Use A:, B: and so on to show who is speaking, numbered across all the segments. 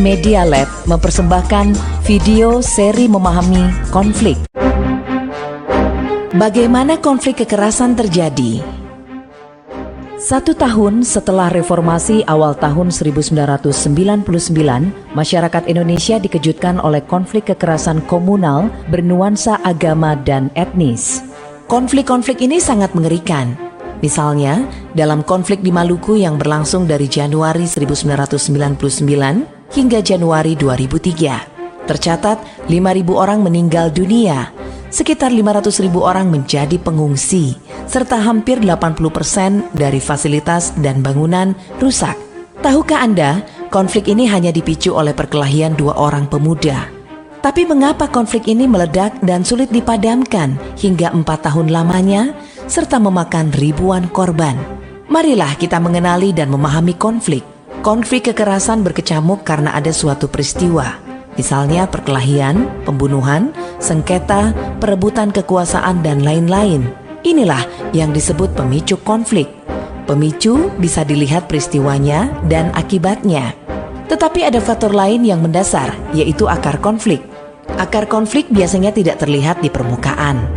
A: Media Lab mempersembahkan video seri memahami konflik. Bagaimana konflik kekerasan terjadi? 1 tahun setelah reformasi awal tahun 1999, masyarakat Indonesia dikejutkan oleh konflik kekerasan komunal bernuansa agama dan etnis. Konflik-konflik ini sangat mengerikan. Misalnya, dalam konflik di Maluku yang berlangsung dari Januari 1999 hingga Januari 2003, tercatat 5.000 orang meninggal dunia, sekitar 500.000 orang menjadi pengungsi, serta hampir 80% dari fasilitas dan bangunan rusak. Tahukah Anda, konflik ini hanya dipicu oleh perkelahian dua orang pemuda. Tapi mengapa konflik ini meledak dan sulit dipadamkan hingga 4 tahun lamanya, serta memakan ribuan korban? Marilah kita mengenali dan memahami konflik. Konflik kekerasan berkecamuk karena ada suatu peristiwa. Misalnya perkelahian, pembunuhan, sengketa, perebutan kekuasaan, dan lain-lain. Inilah yang disebut pemicu konflik. Pemicu bisa dilihat peristiwanya dan akibatnya. Tetapi ada faktor lain yang mendasar, yaitu akar konflik. Akar konflik biasanya tidak terlihat di permukaan.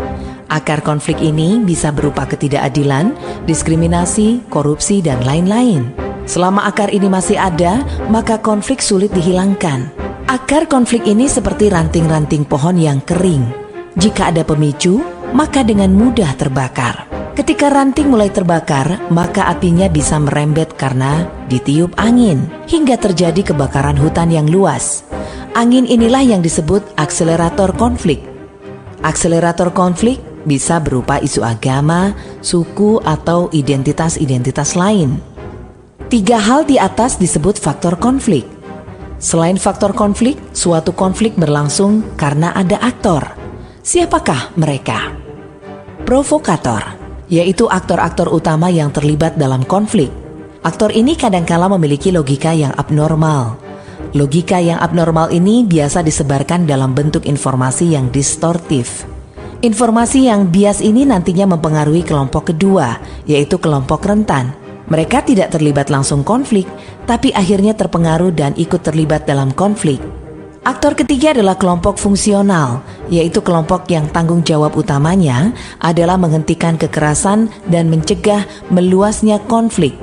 A: Akar konflik ini bisa berupa ketidakadilan, diskriminasi, korupsi, dan lain-lain. Selama akar ini masih ada, maka konflik sulit dihilangkan. Akar konflik ini seperti ranting-ranting pohon yang kering. Jika ada pemicu, maka dengan mudah terbakar. Ketika ranting mulai terbakar, maka apinya bisa merembet karena ditiup angin, hingga terjadi kebakaran hutan yang luas. Angin inilah yang disebut akselerator konflik. Akselerator konflik bisa berupa isu agama, suku, atau identitas-identitas lain. 3 hal di atas disebut faktor konflik. Selain faktor konflik, suatu konflik berlangsung karena ada aktor. Siapakah mereka? Provokator, yaitu aktor-aktor utama yang terlibat dalam konflik. Aktor ini kadangkala memiliki logika yang abnormal. Logika yang abnormal ini biasa disebarkan dalam bentuk informasi yang distortif. Informasi yang bias ini nantinya mempengaruhi kelompok kedua, yaitu kelompok rentan. Mereka tidak terlibat langsung konflik, tapi akhirnya terpengaruh dan ikut terlibat dalam konflik. Aktor ketiga adalah kelompok fungsional, yaitu kelompok yang tanggung jawab utamanya adalah menghentikan kekerasan dan mencegah meluasnya konflik.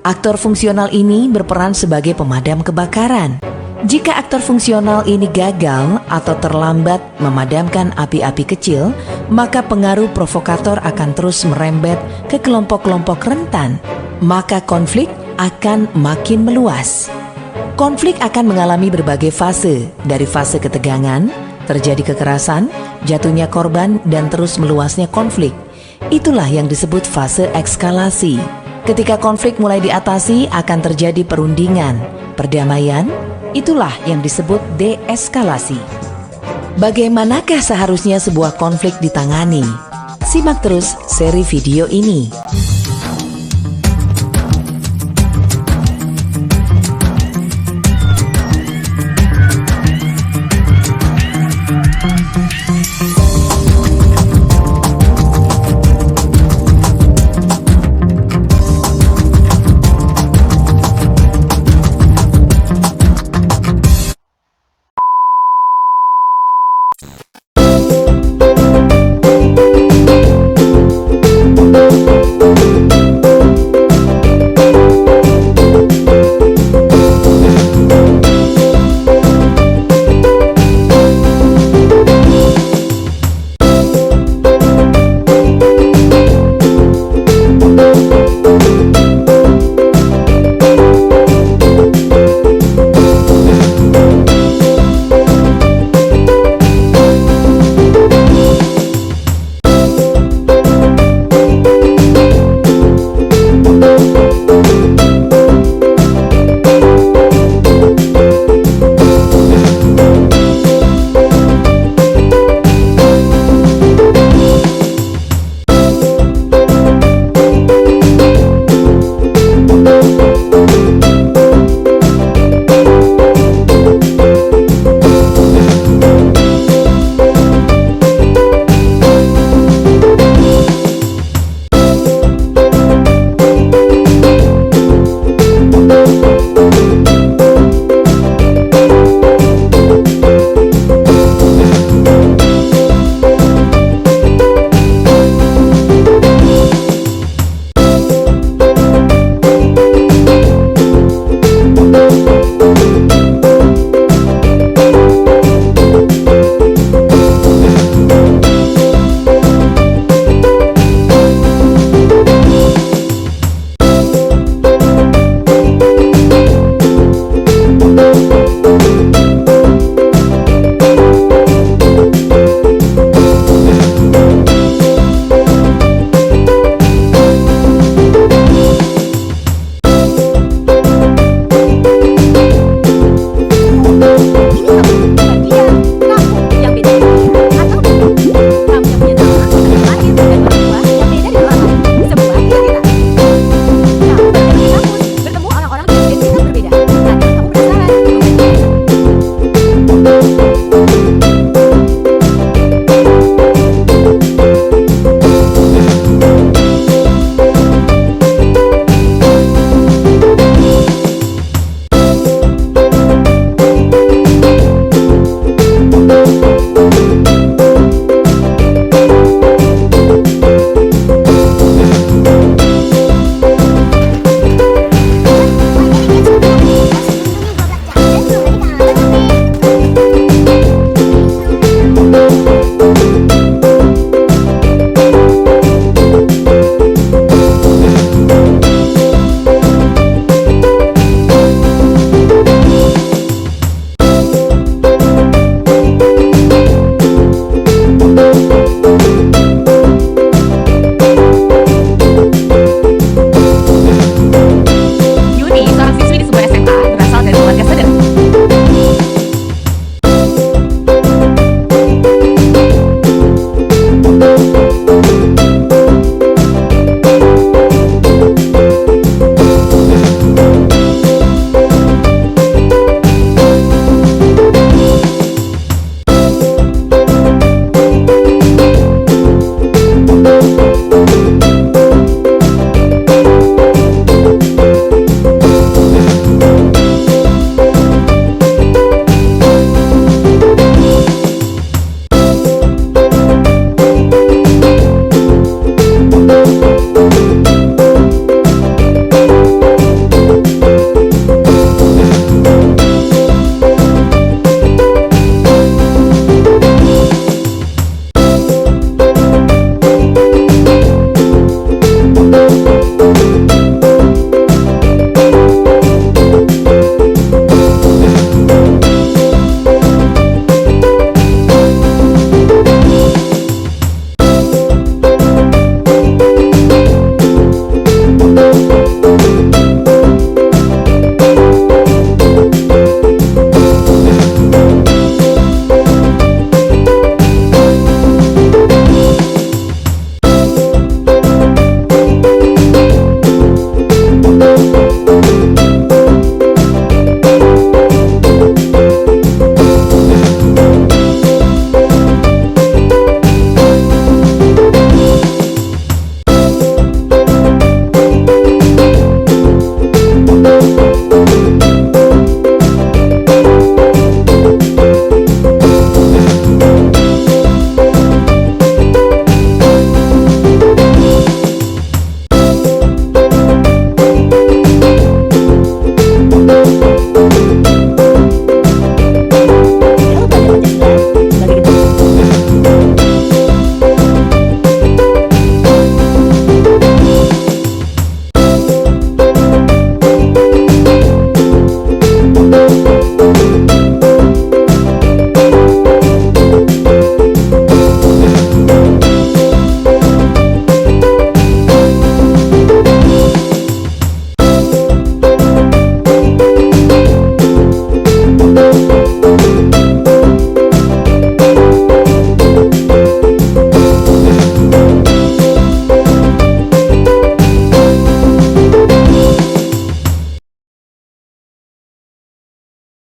A: Aktor fungsional ini berperan sebagai pemadam kebakaran. Jika aktor fungsional ini gagal atau terlambat memadamkan api-api kecil, maka pengaruh provokator akan terus merembet ke kelompok-kelompok rentan. Maka konflik akan makin meluas. Konflik akan mengalami berbagai fase, dari fase ketegangan, terjadi kekerasan, jatuhnya korban, dan terus meluasnya konflik. Itulah yang disebut fase ekskalasi. Ketika konflik mulai diatasi, akan terjadi perundingan, perdamaian. Itulah yang disebut deeskalasi. Bagaimanakah seharusnya sebuah konflik ditangani? Simak terus seri video ini.